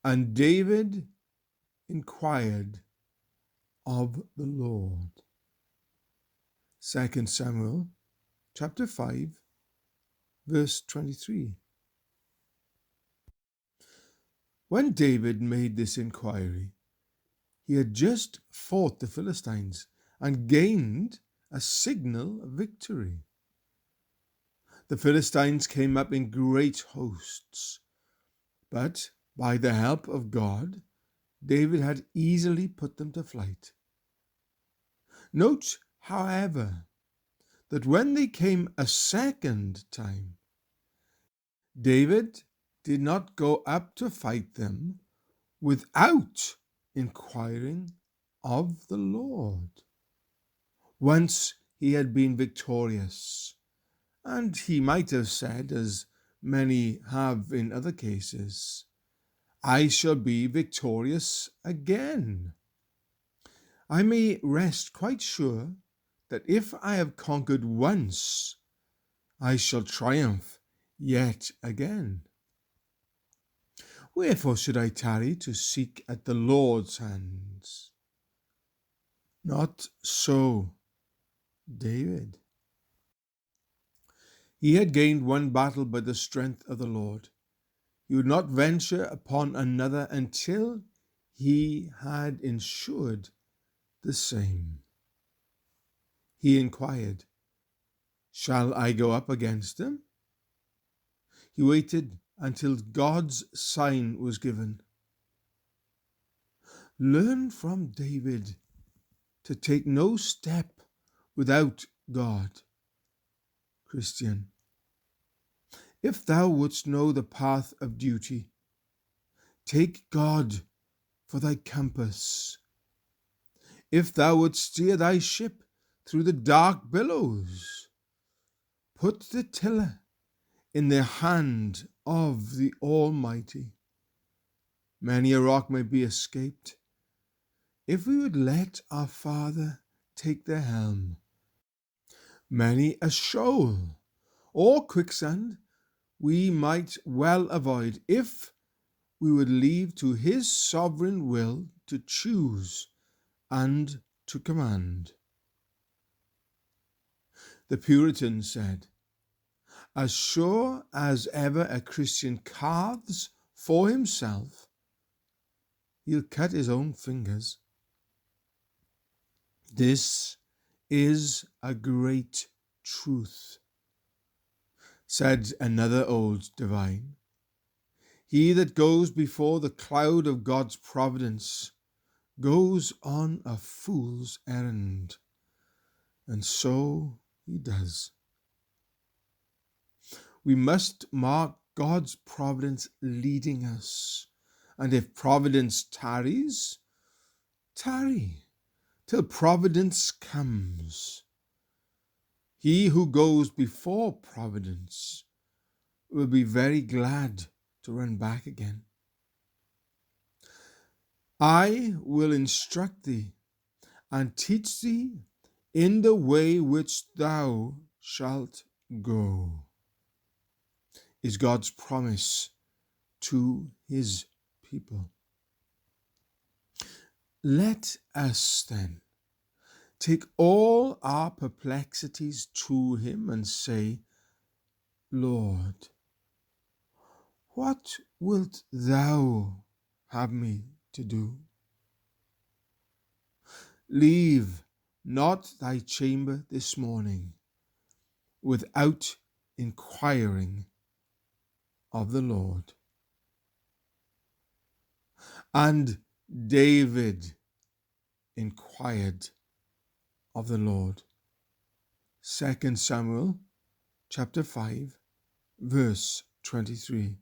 And David inquired of the Lord. 2 Samuel chapter 5, verse 23. When David made this inquiry, he had just fought the Philistines and gained a signal victory. The Philistines came up in great hosts, but by the help of God, David had easily put them to flight. Note, however, that when they came a second time, David did not go up to fight them without inquiring of the Lord. Once he had been victorious, and he might have said, as many have in other cases, I shall be victorious again. I may rest quite sure that if I have conquered once, I shall triumph yet again. Wherefore should I tarry to seek at the Lord's hands? Not so David. He had gained one battle by the strength of the Lord. He would not venture upon another until he had ensured the same. He inquired, shall I go up against them? He waited until God's sign was given. Learn from David to take no step without God. Christian, if thou wouldst know the path of duty, take God for thy compass. If thou wouldst steer thy ship through the dark billows, put the tiller in the hand of the Almighty. Many a rock may be escaped if we would let our Father take the helm. Many a shoal or quicksand we might well avoid if we would leave to his sovereign will to choose and to command. The Puritan said, as sure as ever a Christian carves for himself, he'll cut his own fingers. This is a great truth. Said another old divine, he that goes before the cloud of God's providence goes on a fool's errand. And so he does. We must mark God's providence leading us. And if providence tarries, tarry till providence comes. He who goes before providence will be very glad to run back again. I will instruct thee and teach thee in the way which thou shalt go, is God's promise to his people. Let us then take all our perplexities to him and say, Lord, what wilt thou have me to do? Leave not thy chamber this morning without inquiring of the Lord. And David inquired of the Lord. 2 Samuel chapter 5, verse 23.